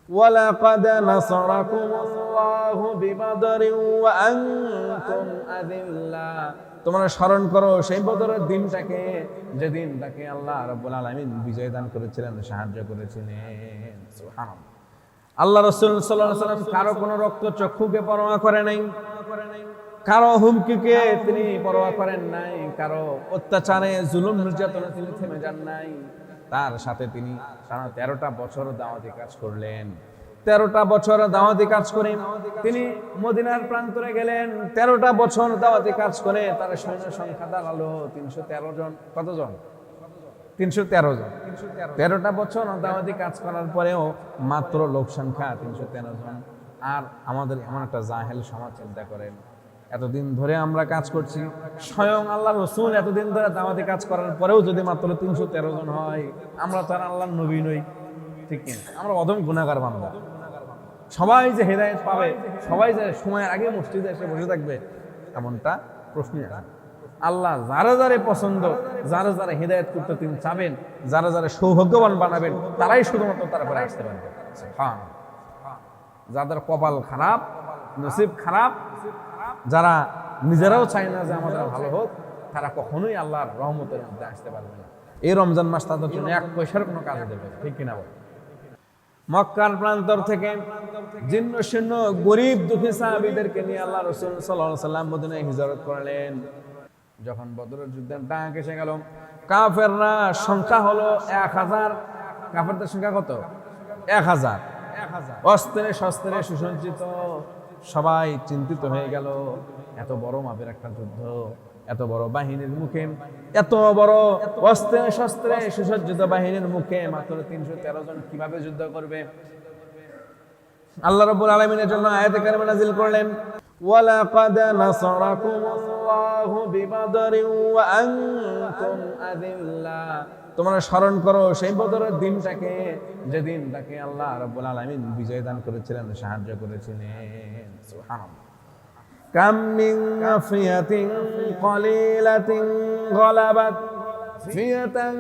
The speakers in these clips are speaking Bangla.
ওয়ালাকাদ নাসারাকুমুল্লাহু বিবাদরিন ওয়া আনতুম আযিল্লা। তোমরা স্মরণ করো সেই বদরের দিনটাকে, যেদিন তাকে আল্লাহ রাব্বুল আলামিন বিজয় দান করেছিলেন, সাহায্য করেছিলেন। সুবহানাল্লাহ। আল্লাহ রাসূল সাল্লাল্লাহু আলাইহি ওয়াসাল্লাম কারো কোনো রক্ত চক্ষুকে পরোয়া করে নাই, কারো হুমকিকে তিনি পরোয়া করেন নাই, কারো অত্যাচারে জুলুম নির্যাতনে তিনি থেমে যান নাই। তার সাথে তিনি টানা 13টা বছর দাওয়াতি কাজ করলেন। 13টা বছর দাওয়াতি কাজ করে তিনি মদিনার প্রান্তরে গেলেন। 13টা বছর দাওয়াতি কাজ করে তার সৈন্য সংখ্যা দাঁড়ালো 313 জন। কতজন? 313 জন। 13টা বছর দাওয়াতি কাজ করার পরেও মাত্র লোক সংখ্যা 313 জন। আর আমাদের এমন একটা জাহেল সমাজ, চিন্তা করেন, এতদিন ধরে আমরা কাজ করছি, স্বয়ং আল্লাহ রসুল এতদিন ধরে দাওয়াতি কাজ করার পরেও যদি মাত্র 313 জন হয়, আমরা তো আর আল্লাহর নবী নই, ঠিক কিনা? আমরা অদম গুনাহগার বান্দা। সবাই যে হেদায়েত পাবে, সবাই যে সময়ের আগে মসজিদে এসে বসে থাকবে, এমনটা প্রশ্নই আসে। আল্লাহ যারা যারা পছন্দ, যারা যারা হেদায়েত করতে তিনি চাবেন, যারা যারা সৌভাগ্যবান বানাবেন, তারাই শুধুমাত্র তারপরে আসতে পারবে। হ্যাঁ, যাদের কপাল খারাপ, নসিব খারাপ, যারা নিজেরাও চায় না যে আমাদের ভালো হোক, তারা কখনোই আল্লাহর রহমতের মধ্যে আসতে পারবে না। এই রমজান মাস তাদের জন্য এক পয়সার কোনো কাজ দেবে, ঠিক কিনা বল? মক্কার প্রান্তর থেকে জীর্ণ শীর্ণ গরিব দুঃখী সাহাবীদেরকে নিয়ে আল্লাহ রাসূল সাল্লাল্লাহু আলাইহি ওয়াসাল্লাম মদিনায় হিজরত করলেন। যখন বদরের যুদ্ধের ডাক এসে গেল, কাফেররা সংখ্যা হলো 1000। কাফেরদের সংখ্যা কত? 1000। অস্ত্রে শস্ত্রে সুসজ্জিত, সবাই চিন্তিত হয়ে গেল। এত বড় মাপের একটা যুদ্ধ, এত বড় বাহিনীর মুখে, এত বড় অস্ত্রে শস্ত্রে সুসজ্জিত বাহিনীর মুখে মাত্র 313 জন কিভাবে যুদ্ধ করবে? আল্লাহ রাব্বুল আলামিনের জন্য আয়াতে কারিমা নাযিল করলেন, ওয়ালাকাদ নাসারাকুমুল্লাহু বিবাদরিন ওয়া আনতুম আযিল্লা। তোমরা স্মরণ করো সেই বদরের দিনটাকে, যেদিন তাকে আল্লাহ রাব্বুল আলামিন বিজয় দান করেছিলেন, সাহায্য করেছিলেন। সুবহানাল্লাহ। কাম মিন ফিয়াতিন কলিলাতিন গলাবাত ফিয়াতান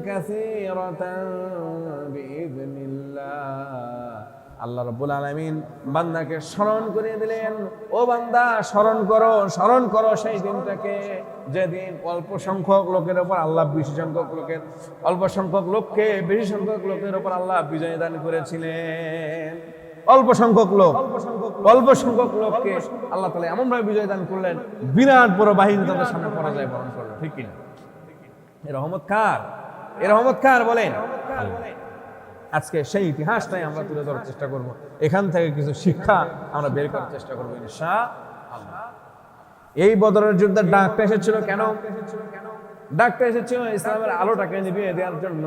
কাসীরাতান বিইذনিল্লাহ। আল্লাহ রাব্বুল আলামিন বান্দাকে স্মরণ করিয়ে দিলেন, ও বান্দা স্মরণ করো সেই দিনটাকে, যেদিন অল্প সংখ্যক লোকের উপর আল্লাহ অল্প সংখ্যক লোককে বেশি সংখ্যক লোকের উপর আল্লাহ বিজয় দান করেছিলেন। অল্প সংখ্যক লোককে আল্লাহ তাআলা এমন ভাবে বিজয় দান করলেন, বিরাট বড় বাহিনী তাদের সামনে পরাজয় বরণ করলো, ঠিক কিনা? এর রহমত কার বলেন? আজকে সেই ইতিহাসটাই আমরা তুলে ধরার চেষ্টা করব, এখান থেকে কিছু শিক্ষা আমরা বের করার চেষ্টা করবো ইনশাআল্লাহ। এই বদরের যুদ্ধের ডাকটা এসেছিল কেন? ডাকটা এসেছিল ইসলামের আলোটাকে নিভিয়ে দেওয়ার জন্য।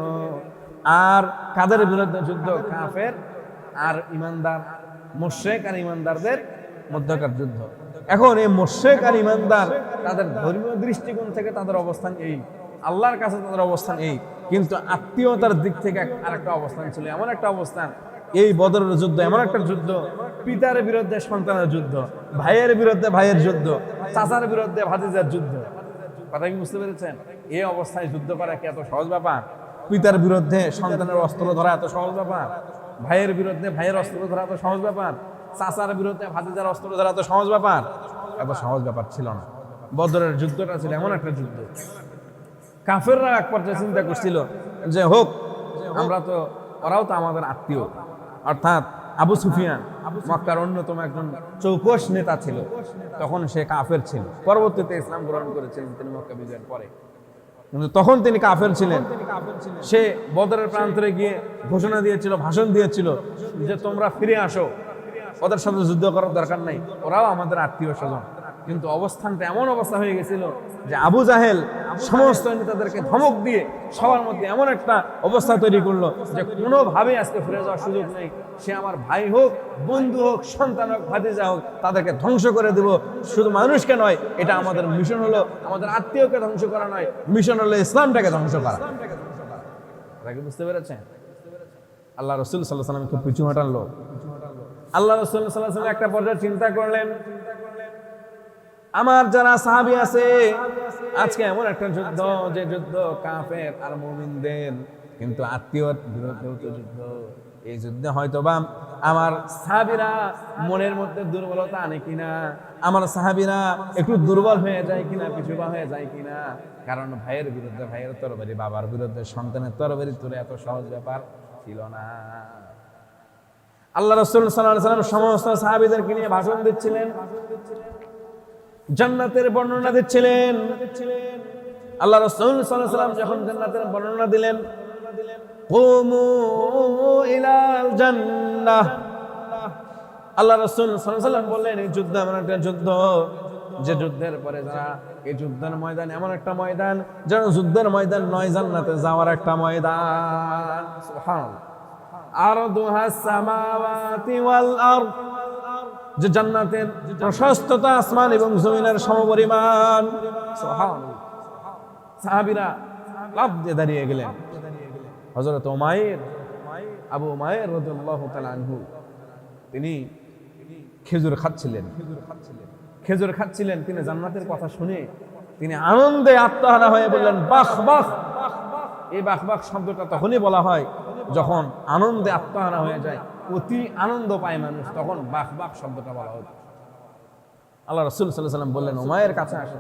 আর কাদের বিরুদ্ধে যুদ্ধ? কাফের আর ইমানদার, মুশরিক আর ইমানদারদের মধ্যকার যুদ্ধ। এখন এই মুশরিক আর ইমানদার, তাদের ধর্মীয় দৃষ্টিকোণ থেকে তাদের অবস্থান এই, আল্লাহর কাছে তাদের অবস্থান এই, কিন্তু আত্মীয়তার দিক থেকে আরেকটা অবস্থান ছিল। এমন একটা অবস্থান, এই বদরের যুদ্ধ এমন একটা যুদ্ধ, পিতার বিরুদ্ধে সন্তানের যুদ্ধ, ভাইয়ের বিরুদ্ধে ভাইয়ের যুদ্ধ, চাচার বিরুদ্ধে ভাতিজার যুদ্ধ। কথা কি বুঝতে পেরেছেন? এই অবস্থায় যুদ্ধ করা কি এত সহজ ব্যাপার? পিতার বিরুদ্ধে সন্তানের অস্ত্র ধরা এত সহজ ব্যাপার? ভাইয়ের বিরুদ্ধে ভাইয়ের অস্ত্র ধরা এত সহজ ব্যাপার? চাচার বিরুদ্ধে ভাতিজার অস্ত্র ধরা এত সহজ ব্যাপার? এত সহজ ব্যাপার ছিল না। বদরের যুদ্ধটা ছিল এমন একটা যুদ্ধ, কাফেররা এক পর্যায়ে চিন্তা করছিল যে হোক, ওরাও তো আমাদের আত্মীয়। অর্থাৎ আবু সুফিয়ান মক্কার অন্যতম একজন চৌকস নেতা ছিল, তখন সে কাফের ছিল। পরবর্তীতে ইসলাম গ্রহণ করেছিলেন তিনি মক্কা বিজয়ের পরে, কিন্তু তখন তিনি কাফের ছিলেন। সে বদরের প্রান্তরে গিয়ে ঘোষণা দিয়েছিল, ভাষণ দিয়েছিল যে তোমরা ফিরে আসো, ওদের সাথে যুদ্ধ করার দরকার নাই, ওরাও আমাদের আত্মীয় স্বজন। কিন্তু অবস্থানটা এমন অবস্থা হয়ে গেছিল যে আবু জাহেল সমস্ত নেতাদেরকে ধমক দিয়ে সবার মধ্যে এমন একটা অবস্থা তৈরি করলো যে কোনোভাবে আজকে ফিরে যাওয়ার সুযোগ নেই। সে আমার ভাই হোক, বন্ধু হোক, সন্তান হোক, ভাতিজা হোক, তাদেরকে ধ্বংস করে দেব। শুধু মানুষকে নয়, এটা আমাদের মিশন হলো আমাদের আত্মীয়কে ধ্বংস করা নয়, মিশন হলো ইসলামটাকে ধ্বংস করা। বুঝতে পেরেছেন? আল্লাহ রাসূল সাল্লাল্লাহু আলাইহি ওয়াসাল্লামকে পিছু হটালো। আল্লাহ রাসূল সাল্লাল্লাহু আলাইহি ওয়াসাল্লাম একটা পর্যায়ে চিন্তা করলেন, আমার যারা সাহাবী আছে, আজকে এমন একটা যুদ্ধ, যে যুদ্ধ কাফের আর মুমিনদের, কিন্তু আত্মীয়র বিরুদ্ধেও তো যুদ্ধ। এই যুদ্ধে হয়তোবা আমার সাহাবীরা মনের মধ্যে দুর্বলতা আনে কিনা, আমার সাহাবীরা একটু দুর্বল হয়ে যায় কিনা, পিছুপা হয়ে যায় কিনা। কারণ ভাইয়ের বিরুদ্ধে ভাইয়ের তরবারি, বাবার বিরুদ্ধে সন্তানের তরবারি তুলে এত সহজ ব্যাপার ছিল না। আল্লাহ রাসূল সাল্লাল্লাহু আলাইহি ওয়াসাল্লাম সমস্ত সাহাবীদেরকে নিয়ে ভাষণ দিচ্ছিলেন, জান্নাতের বর্ণনা দিচ্ছিলেন। আল্লাহ রাসূল সাল্লাল্লাহু আলাইহি ওয়াসাল্লাম যখন জান্নাতের বর্ণনা দিলেন, কুমু ইলাল জান্নাহ, আল্লাহ রাসূল সাল্লাল্লাহু আলাইহি ওয়াসাল্লাম বললেন, এই যুদ্ধ এমন একটা যুদ্ধ যে যুদ্ধের পরে যারা, এই যুদ্ধের ময়দান এমন একটা ময়দান যেন যুদ্ধের ময়দান নয়, জান্নাতে যাওয়ার একটা ময়দান। সুবহানাল্লাহ। আরদুহাস সামাওয়াতি ওয়াল আরদ, যে জান্নাতের প্রশস্ততা আসমান এবং জমিনের সমপরিমাণ। সুবহানাল্লাহ। সাহাবীরা লাফ দিয়ে দাঁড়িয়ে গেলেন। হযরত উমাইর, আবু উমাইর রাদিয়াল্লাহু তাআলা আনহু, তিনি খেজুর খাচ্ছিলেন। তিনি জান্নাতের কথা শুনে তিনি আনন্দে আত্মহারা হয়ে বললেন, বাহ বাহ। এই বাহ বাহ শব্দটা তখনই বলা হয় যখন আনন্দে আত্মহারা হয়ে যায়, অতি আনন্দ পায় মানুষ, তখন বাহ বাহ শব্দটা বলা হতো। আল্লাহ রাসূল সাল্লাল্লাহু আলাইহি ওয়াসাল্লাম বললেন, উমাইর কাছে আসো,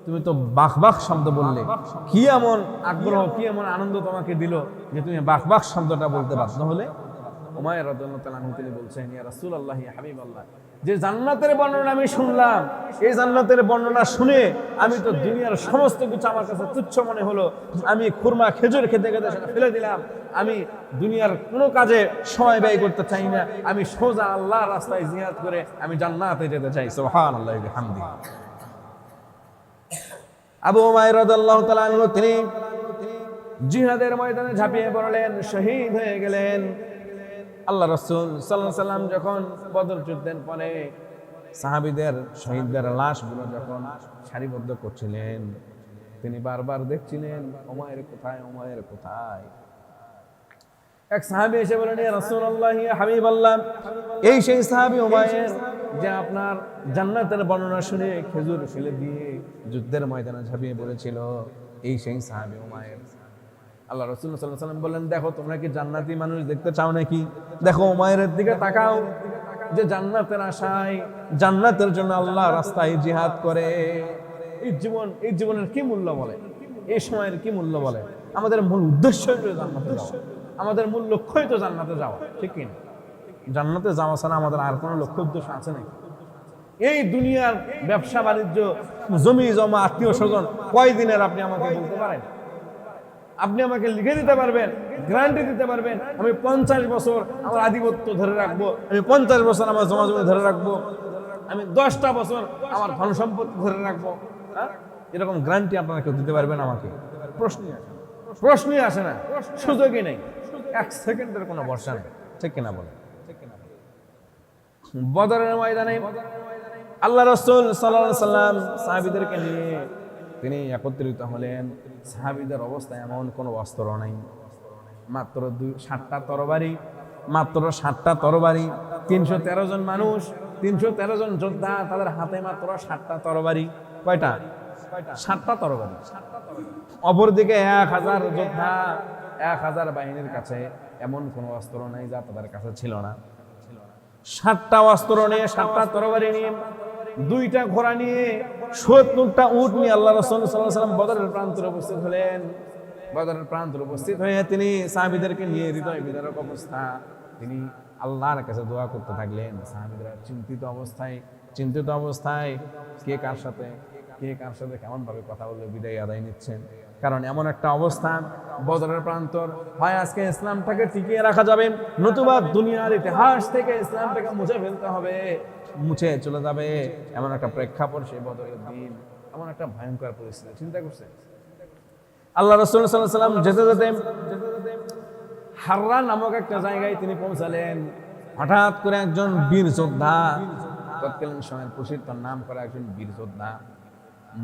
তুমি তো বাহ বাহ শব্দ বললে, কি এমন আগ্রহ, কি এমন আনন্দ তোমাকে দিল যে তুমি বাহ বাহ শব্দটা বলতে বাধ্য হলে? উমাইর রাদিয়াল্লাহু তাআলা আনহু তিনি বলছেন, ইয়া রাসূলুল্লাহ, ইয়া হাবিবাল্লাহ, যে জান্নাতের বর্ণনা আমি শুনলাম, এই জান্নাতের বর্ণনা শুনে আমি তো দুনিয়ার সমস্ত কিছু আমার কাছে তুচ্ছ মনে হলো। আমি খুরমা খেজুর খেতে খেতে সেটা ফেলে দিলাম। আমি দুনিয়ার কোনো কাজে সময় ব্যয় করতে চাই না। আমি সোজা আল্লাহর রাস্তায় জিহাদ করে আমি জান্নাতে যেতে চাই। সুবহানাল্লাহি ওয়া বিহামদিহি। আবু উমাইর রাদিয়াল্লাহু তাআলা আনহু তিনি জিহাদের ময়দানে ঝাঁপিয়ে পড়লেন, শহীদ হয়ে গেলেন। আল্লাহ রাসূল সাল্লাল্লাহু আলাইহি ওয়াসাল্লাম যখন বদর যুদ্ধের পরে সাহাবীদের, শহীদদের লাশগুলো যখন সারিবদ্ধ করছিলেন, তিনি বারবার দেখছিলেন, উমাইর কোথায়, উমাইর কোথায়। এক সাহাবী এসে বলেন, ইয়া রাসূলুল্লাহ, ইয়া হাবিবাল্লাহ, এই সেই সাহাবী উমাইর যে আপনার জান্নাতের বর্ণনা শুনে খেজুর ফেলে দিয়ে যুদ্ধের ময়দানে ঝাঁপিয়ে পড়েছিল, এই সেই সাহাবী উমাইর। আল্লাহ রাসূল সাল্লাল্লাহু আলাইহি ওয়াসাল্লাম বললেন, দেখো তোমরা কি জান্নাতি মানুষ দেখতে চাও নাকি? দেখো উমাইরের দিকে তাকাও, যে জান্নাতের আশায়, জান্নাতের জন্য আল্লাহ রাস্তায় জিহাদ করে। এই জীবনের কি মূল্য বলে, এই সময়ের কি মূল্য বলে? আমাদের মূল উদ্দেশ্যই তো জান্নাতে যাওয়া, আমাদের মূল লক্ষ্যই তো জান্নাতে যাওয়া, ঠিক কি না? জান্নাতে যাওয়া ছাড়া আমাদের আর কোনো লক্ষ্য উদ্দেশ্য আছে নাকি? এই দুনিয়ার ব্যবসা বাণিজ্য, জমি জমা, আত্মীয় স্বজন কয়দিনের আপনি আমাকে বলতে পারেন? আপনি আমাকে লিখে দিতে পারবেন, গ্যারান্টি দিতে পারবেন, আমি 50 বছর আমার আধিপত্য ধরে রাখবো, আমি 50 বছর আমার জমা জমি ধরে রাখবো, আমি 10টা বছর আমার ধন সম্পত্তি ধরে রাখবো? এরকম গ্যারান্টি আপনারা কেউ দিতে পারবেন আমাকে? প্রশ্নই আসে না, সুযোগই নেই, 1 সেকেন্ডের কোনো ভরসা নেই, ঠিক কিনা বলেন? বদরের ময়দানে আল্লাহ রাসূল সাল্লাল্লাহু আলাইহি ওয়াসাল্লাম সাহাবীদেরকে নিয়ে তিনি একত্রিত হলেন। সাহাবীদের অবস্থা এমন কোনো অস্ত্র নাই, মাত্র 7টা তরবারি, মাত্র 7টা তরবারি, 313 জন মানুষ, 313 জন যোদ্ধা, তাদের হাতে মাত্র 7টা তরবারি। কয়টা? 7টা তরবারি। অপরদিকে 1000 যোদ্ধা, 1000 বাহিনীর কাছে এমন কোনো অস্ত্র নাই যা তাদের কাছে ছিল না। 7টা অস্ত্র নিয়ে, 7টা তরবারি নিয়ে, 2টা ঘোড়া নিয়ে, 70টা উট নিয়ে আল্লাহ রাসূল সাল্লাল্লাহু আলাইহি ওয়াসাল্লাম বদরের প্রান্তরে উপস্থিত হলেন। বদরের প্রান্তরে উপস্থিত হয়ে তিনি সাহাবীদেরকে নিয়ে হৃদয় বিদারক অবস্থা তিনি আল্লাহর কাছে দোয়া করতে থাকলেন। সাহাবীরা চিন্তিত অবস্থায় কে কার সাথে কেমন ভাবে কথা বলে বিদায় আদায় নিচ্ছেন। কারণ এমন একটা অবস্থান, বদরের প্রান্তর, হয় আজকে ইসলামটাকে টিকিয়ে রাখা যাবে, নতুবা দুনিয়ার ইতিহাস থেকে ইসলামটাকে মুছে ফেলতে হবে, মুছে চলে যাবে, এমন একটা প্রেক্ষাপট সেই বদরের দিন, এমন একটা ভয়ঙ্কর পরিস্থিতি চিন্তা করছে। আল্লাহ রাসূল সাল্লাল্লাহু আলাইহি ওয়াসাল্লাম যেতে যেতে হাররা নামক একটা জায়গায় তিনি পৌঁছালেন। হঠাৎ করে একজন বীর যোদ্ধা, তৎকালীন সময়ের প্রসিদ্ধ নাম করা একজন বীর যোদ্ধা,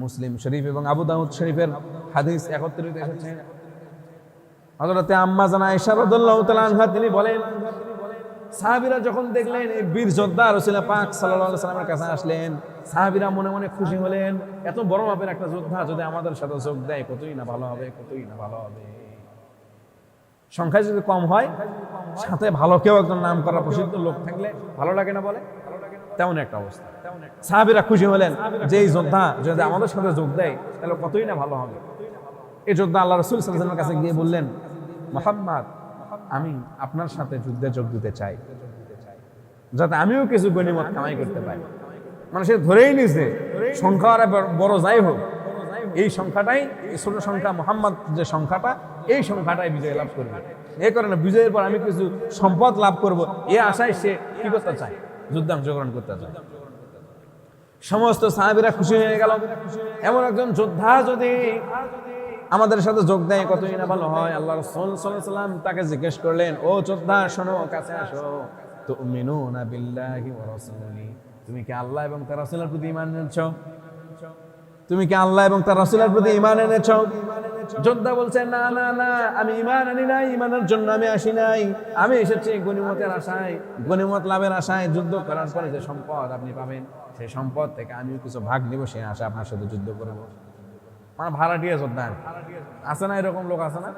মুসলিম শরীফ এবং আবু দাউদ শরীফের হাদিস একত্রিত এসেছে। হযরতে আম্মা জানা আয়েশা রাদিয়াল্লাহু তাআলা আনহা তিনি বলেন, সাহাবীরা যখন দেখলেন এই বীর যোদ্ধা রাসূল পাক সাল্লাল্লাহু আলাইহি ওয়াসাল্লামের কাছে আসলেন, সাহাবীরা মনে মনে খুশি হলেন, এত বড় মাপের একটা যোদ্ধা যদি আমাদের সাথে যোগ দেয় কতই না ভালো হবে, কতই না ভালো হবে। সংখ্যায় যদি কম হয়, সাথে ভালো কেউ একজন নাম করা প্রসিদ্ধ লোক থাকলে ভালো লাগে না বলে? তেমন একটা অবস্থা। সাহাবীরা খুশি হলেন যে এই যোদ্ধা যদি আমাদের সাথে যোগ দেয় তাহলে কতই না ভালো হবে। এই যোদ্ধা আল্লাহ রাসূল সাল্লাল্লাহু আলাইহি ওয়াসাল্লামের কাছে গিয়ে বললেন, মুহাম্মদ, আমি আপনার সাথে যুদ্ধে যোগ দিতে চাই, যাতে আমিও কিছু গনিমত কামাই করতে পারি। মানে সে ধরেই নিছে সংখ্যা আর বড় যাই হোক, এই সংখ্যাটাই, ছোট সংখ্যা মুহাম্মদ যে সংখ্যাটা, এই সংখ্যাটাই বিজয় লাভ করবে। এই কারণে বিজয়ের পর আমি কিছু সম্পদ লাভ করব, এই আশায় সে কি করতে চায়? যুদ্ধে অংশগ্রহণ করতে চায়। সমস্ত সাহাবীরা খুশি হয়ে গেল। এমন একজন যোদ্ধা যদি আমাদের সাথে যোগ দেয় কতই না ভালো হয়। আল্লাহ রাসূল সাল্লাল্লাহু আলাইহি ওয়াসাল্লাম তাকে জিজ্ঞেস করলেন, ও যোদ্ধা শোনো, কাছে আসো। তুমিনুনা বিল্লাহি ওয়া রাসূলিহি, তুমি কি আল্লাহ এবং তার রাসূলের প্রতি ঈমান এনেছো? তুমি কি আল্লাহ এবং তার রাসূলের প্রতি ঈমান এনেছো? যোদ্ধা বলছেন, না না না, আমি ঈমান আনি নাই, ঈমানের জন্য আমি আসি নাই, আমি এসেছি গনিমতের আশায়, গনিমত লাভের আশায়। যুদ্ধ করার পরে যে সম্পদ আপনি পাবেন, সেই সম্পদ থেকে আমিও কিছু ভাগ নিব, সেই আশা আপনার সাথে যুদ্ধ করব। মানে ভাড়াটিয়া যোদ্ধা আছে না, এরকম লোক আছে না?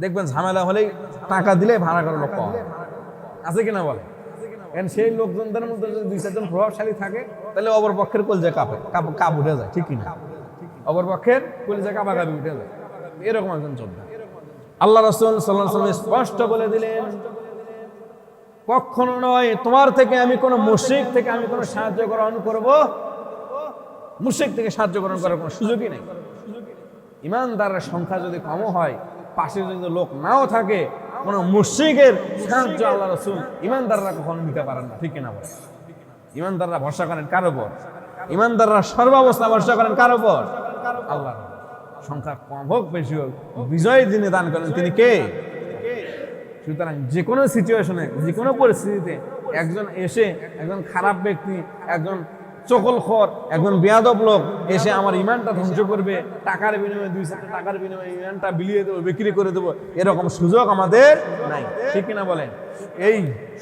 দেখবেন ঝামেলা হলেই টাকা দিলে ভাড়া করার লোক পাওয়া আছে কিনা বলে? কারণ সেই লোকজনদের মধ্যে যদি 2-4 জন প্রভাবশালী থাকে, তাহলে অপরপক্ষের কলজা কাপ উঠে যায়, ঠিক কিনা? অপরপক্ষের কলজা কাঁপাকাঁপি উঠে যায়। এরকম একজন যোদ্ধা আল্লাহ রাসূল সাল্লাল্লাহু আলাইহি ওয়াসাল্লাম স্পষ্ট বলে দিলেন, কখনো নয় তোমার থেকে আমি কোনো মুশরিক থেকে আমি কোনো সাহায্য গ্রহণ করব। মুশরিক থেকে সাহায্য গ্রহণ করার কোনো সুযোগই নেই। ইমানদারের সংখ্যা যদি কম হয়, পাশে যদি লোক নাও থাকে, কোনো মুশরিকের সাহায্য আল্লাহ রাসূল ইমানদাররা কখনো নিতে পারেন না, ঠিক কিনা বলে? ইমানদাররা ভরসা করেন কার উপর? ইমানদাররা সর্বাবস্থা ভরসা করেন কার উপর? আল্লাহর। সংখ্যা কম হোক বেশি হোক, বিজয় যিনি দান করেন তিনি কে? সুতরাং যে কোনো সিচুয়েশনে, যে কোনো পরিস্থিতিতে একজন এসে, একজন খারাপ ব্যক্তি, একজন চকলখোর, একজন বেয়াদব লোক এসে আমার ইমানটা ধ্বংস করবে, টাকার বিনিময়ে 2-4 টাকার বিনিময়ে ইমানটা বিলিয়ে দেবো, বিক্রি করে দেবো, এরকম সুযোগ আমাদের নাই, ঠিক কিনা বলেন? এই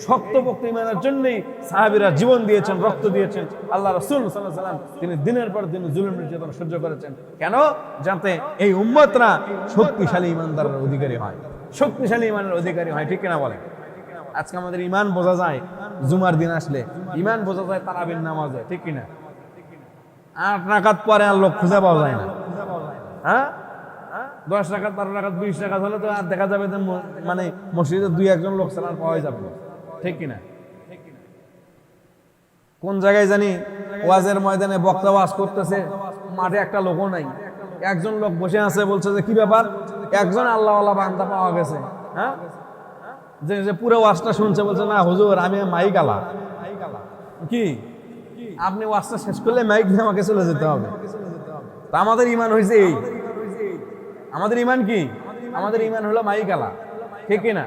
শক্তপোক্ত ইমানের জন্যই সাহাবীরা জীবন দিয়েছেন, রক্ত দিয়েছেন। আল্লাহ রাসূল সাল্লাল্লাহু আলাইহি ওয়াসাল্লাম তিনি দিনের পর দিন জুলুম নির্যাতন সহ্য করেছেন। কেন? যাতে এই উম্মতরা শক্তিশালী ইমানদারের অধিকারী হয়, শক্তিশালী ইমানের অধিকারী হয়, ঠিক কিনা বলেন? আজকে আমাদের ইমান বোঝা যায় জুমার দিন আসলে, ইমান বোঝা যায় তারাবির নামাজে, ঠিক কিনা? 8 রাকাত পরে আর লোক খুঁজে পাওয়া যায় না। হ্যাঁ, 10 রাকাত, 12 রাকাত, 20 রাকাত হলে তো আর দেখা যাবে যে মানে মসজিদে 2-1 লোক ছাড়া পাওয়া যাবে, ঠিক কিনা? কোন জায়গায় জানি ওয়াজের ময়দানে বক্তা ওয়াজ করতেছে, মাঠে একটা লোকও নাই, একজন লোক বসে আছে, বলছে যে কি ব্যাপার? একজন আল্লাহওয়ালা বান্দা পাওয়া গেছে, হ্যাঁ, যে পুরো ওয়াজটা শুনছে। বলছে, না হুজুর, আমি মাইক আলা। কি আপনি ওয়াজটা শেষ করলে মাইক দিয়ে আমাকে চলে যেতে হবে? তা আমাদের ইমান হয়েছে এই, আমাদের ইমান কি? আমাদের ইমান হলো মাইক আলা, ঠিক কিনা?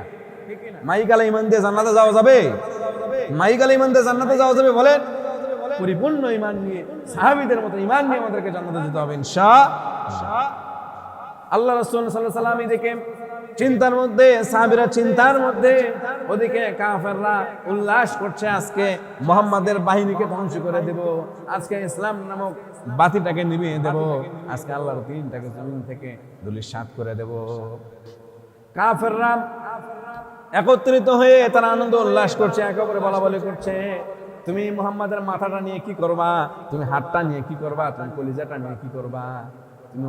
মাইক আলা ইমান দিয়ে জান্নাতে যাওয়া যাবে? মাইক আলা ইমান দিয়ে জান্নাতে যাওয়া যাবে? বলেন। পরিপূর্ণ ইমান নিয়ে, সাহাবীদের মতো ইমান নিয়ে আমাদেরকে জান্নাতে যেতে হবে ইনশাআল্লাহ। আল্লাহ রাসূল সাল্লাল্লাহু আলাইহি ওয়াসাল্লাম এদিকে চিন্তার মধ্যে, সাহাবীরা চিন্তার মধ্যে, ওদিকে কাফেররা উল্লাস করছে, আজকে মুহাম্মাদের বাহিনীকে ধ্বংস করে দেব, আজকে ইসলাম নামক বাতিটাকে নিভিয়ে দেব, আজকে আল্লাহর দ্বীনটাকে জমিন থেকে ধূলিসাৎ করে দেব। কাফেররা একত্রিত হয়ে তারা আনন্দ উল্লাস করছে, একে অপরে বলাবলি করছে, তুমি মুহাম্মাদের মাথাটা নিয়ে কি করবা? তুমি হাতটা নিয়ে কি করবা? তুমি কলিজাটা নিয়ে কি করবা? তুমি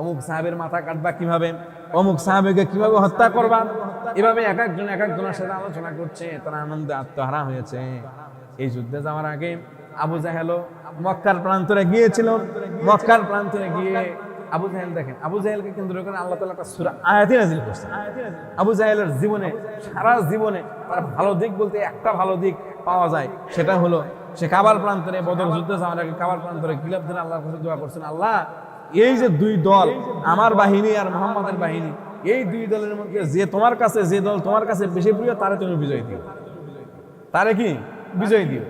অমুক সাহাবীর মাথা কাটবা কিভাবে? অমুক সাহাবীকে কিভাবে হত্যা করবা? এভাবে এক একজনের সাথে আলোচনা করছে, তারা আনন্দে আত্মহারা হয়েছে। এই যুদ্ধে যাওয়ার আগে আবু জাহেলও মক্কার প্রান্তরে গিয়েছিল। মক্কার প্রান্তরে গিয়ে আবু জাহেল, দেখেন আবু জাহেলকে কেন্দ্র করে আল্লাহ তাআলা একটা সূরা আয়াত নাযিল করছেন। আবু জাহেলের জীবনে, সারা জীবনে তার ভালো দিক বলতে একটা ভালো দিক পাওয়া যায়, সেটা হলো সে কাবার প্রান্তরে বদর যুদ্ধে যাওয়ার আগে কাবার প্রান্তরে গিলাফ ধরে আল্লাহর কাছে দোয়া করছেন, আল্লাহ এই যে 2 দল, আমার বাহিনী আর মুহাম্মাদের বাহিনী, এই 2 দলের মধ্যে যে তোমার কাছে, যে দল তোমার কাছে বেশি প্রিয়, তারে তুমি বিজয় দিও, তারে কি বিজয় দিও।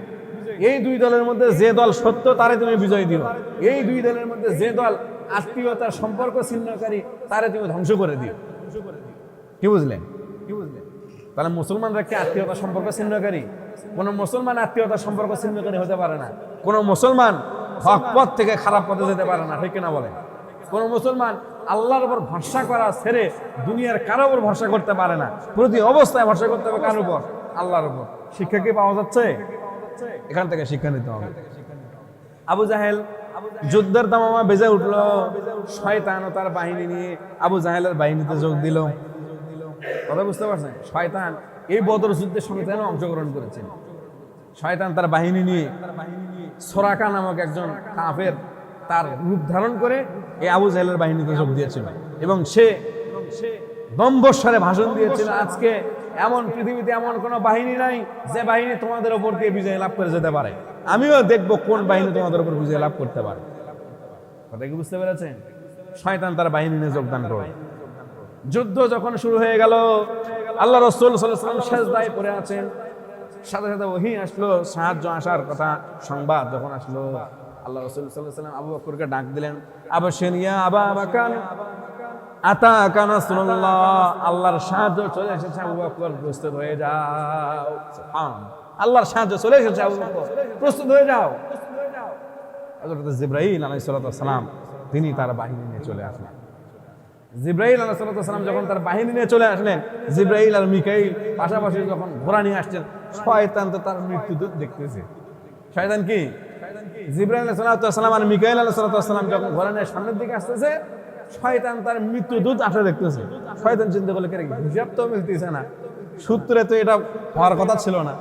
এই 2 দলের মধ্যে যে দল সত্য, তারে তুমি বিজয় দিও। এই 2 দলের মধ্যে যে দল আত্মীয়তার সম্পর্ক ছিন্নকারী, তারে তুমি ধ্বংস করে দিও। কি বুঝলেন? তাহলে মুসলমানরা কি আত্মীয়তার সম্পর্ক ছিন্নকারী? কোন মুসলমান আত্মীয়তার সম্পর্ক ছিন্নকারী হতে পারে না। কোন মুসলমান হক পথ থেকে খারাপ পথে যেতে পারে না, ঠিক কিনা বলেন? কোন মুসলমান আল্লাহর উপর ভরসা করা ছেড়ে দুনিয়ার কারোর উপর ভরসা করতে পারে না। প্রতি অবস্থায় ভরসা করতে হবে কার উপর? আল্লাহর উপর। শিক্ষা কি পাওয়া যাচ্ছে? এখান থেকে শিক্ষা নিতে হবে। আবু জাহেল যুদ্ধের দামামা বেজে উঠলো, শয়তান ও তার বাহিনী নিয়ে আবু জাহেলের বাহিনীতে যোগ দিল। কথা বুঝতে পারছেন? শয়তান এই বদর যুদ্ধের শয়তানও অংশগ্রহণ করেছেন। শয়তান তার বাহিনী নিয়ে সোরাকা নামক একজন কাফের তার রূপ ধারণ করে এই আবু জাহেলের বাহিনীতে যোগ দিয়েছিল এবং সে দম্ভস্বরে ভাষণ দিয়েছিল, আজকে এমন পৃথিবীতে এমন কোন বাহিনী নাই যে বাহিনী তোমাদের উপর দিয়ে বিজয় লাভ করে যেতে পারে। আমিও দেখবো কোন বাহিনী তোমাদের উপর বিজয় লাভ করতে পারে। কথা কি বুঝতে পেরেছেন? শয়তান তার বাহিনী নিয়ে যোগদান করে। যুদ্ধ যখন শুরু হয়ে গেল, আল্লাহ রাসূল সাল্লাল্লাহু আলাইহি ওয়াসাল্লাম সিজদায় পড়ে আছেন। সাথে সাথে ওহী আসলো, সাহায্য আসার কথা সংবাদ যখন আসলো, আল্লাহ রাসূল সাল্লাল্লাহু আলাইহি ওয়াসাল্লাম আবু বকরকে ডাক দিলেন, আবশির ইয়া আবা বকর আতাকা নাসরুল্লাহ, আল্লাহর সাহায্য চলে এসেছে, আবু বকর প্রস্তুত হয়ে যাও। সুবহানাল্লাহ, আল্লাহর সাহায্য চলে এসেছে, আবু বকর প্রস্তুত হয়ে যাও। হযরত জিবরাইল আলাইহিস সালাম তিনি তার বাহিনী নিয়ে চলে আসলেন। জিবরাইল আলাইহিস সালাম যখন তার বাহিনী নিয়ে চলে আসলেন, জিবরাইল আর মিকাইল পাশাপাশি যখন ঘোড়া নিয়ে আসছেন, শয়তান তো তার মৃত্যুদূত দেখতেছে। শয়তান কি? জিবরাইল আলাইহিস সালাম আর মিকাইল আলাইহিস সালাম যখন ঘোড়া নিয়ে সামনের দিকে আসতেছে, শয়তান তার মৃত্যুদূত আসা দেখতেছে। শয়তান চিন্তা করলে কেন হিসাব তো মিলতেছে না, সূত্রে তো এটা হওয়ার কথা ছিল না।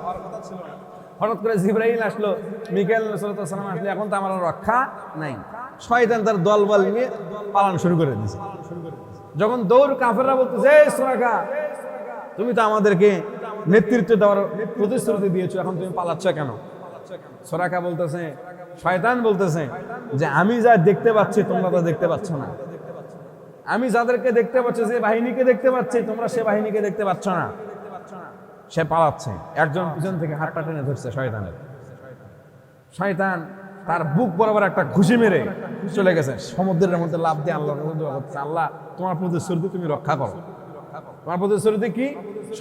হঠাৎ করে জিবরাইল আসলো, মিকাইল আলাইহিস সালাম আসলে, এখন তো আমার রক্ষা নাই। শয়তান তার দলবল নিয়ে পালানো শুরু করে দিয়েছে। যখন দৌড়, কাফেররা বলতেছে, সুরাকা তুমি তো আমাদেরকে নেতৃত্ব দেওয়ার প্রতিশ্রুতি দিয়েছো, এখন তুমি পালাচ্ছ কেন? সুরাকা বলতেছে, শয়তান বলতেছে যে আমি যা দেখতে পাচ্ছি তোমরা তো দেখতে পাচ্ছ না। আমি যাদেরকে দেখতে পাচ্ছি, যে বাহিনীকে দেখতে পাচ্ছি, তোমরা সে বাহিনীকে দেখতে পাচ্ছ না। সে পালাচ্ছে, একজন পিছন থেকে হাতটা টেনে ধরছে শয়তানের। শয়তান তার বুক বরাবর একটা ঘুষি মেরে চলে গেছে সমুদ্রের মধ্যে লাফ দিয়ে আল্লাহর কাছে দোয়া করছে, আল্লাহ তোমার প্রতিশ্রুতি তুমি রক্ষা করো। তোমার প্রতিশ্রুতি কি?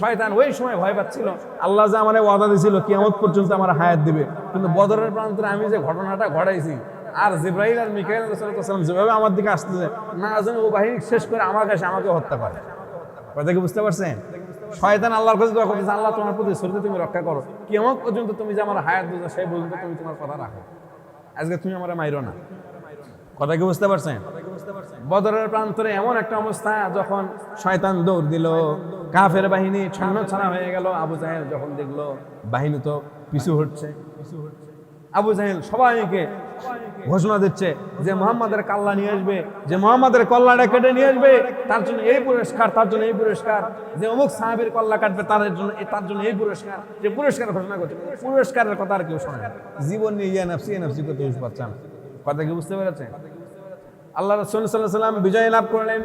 শয়তান ওই সময় ভয় পাচ্ছিল, আল্লাহ যে আমার ওয়াদা দিয়েছিল কিয়ামত পর্যন্ত আমার হায়াত দিবে, কিন্তু বদরের প্রান্তরে আমি যে ঘটনাটা ঘটাইছি, আর জিবরাইল আর মিকাইল আলাইহিস সালাম যেভাবে আমার দিকে আসতেছে, না যেন ও বাহিনী শেষ করে আমার কাছে আমাকে হত্যা করে। কথা কি বুঝতে পারছেন? শয়তান আল্লাহর কাছে দোয়া করতেছে, আল্লাহ তোমার প্রতিশ্রুতি তুমি রক্ষা করো, কিয়ামত পর্যন্ত তুমি যে আমার হায়াত দিয়েছো সেই পর্যন্ত তুমি তোমার কথা রাখো, আজকে তুমি আমার মাইরো না। কথা কি বুঝতে পারছেন? বদরের প্রান্তরে এমন একটা অবস্থা, যখন শয়তান দৌড় দিল, কাফের বাহিনী ছন্ন ছাড়া হয়ে গেল। আবু জাহেল যখন দেখলো বাহিনী তো পিছু হচ্ছে, আবু জাহেল সবাইকে ঘোষণা দিচ্ছে যে মুহাম্মাদের কাল্লা নিয়ে আসবে, যে মুহাম্মাদের কল্লাটা কেটে নিয়ে আসবে তার জন্য এই পুরস্কার, তার জন্য এই পুরস্কার, যে অমুক সাহাবীর কল্লা কাটবে তার জন্য এই পুরস্কার, যে পুরস্কার ঘোষণা করছে। পুরস্কারের কথা আর কেউ শোনে না, জীবন নিয়ে ইয়া নাফসি করতে পারছেন। কথা কি বুঝতে পেরেছেন? আল্লাহ রাসূল সাল্লাল্লাহু আলাইহি ওয়াসাল্লাম বিজয় লাভ করলেন।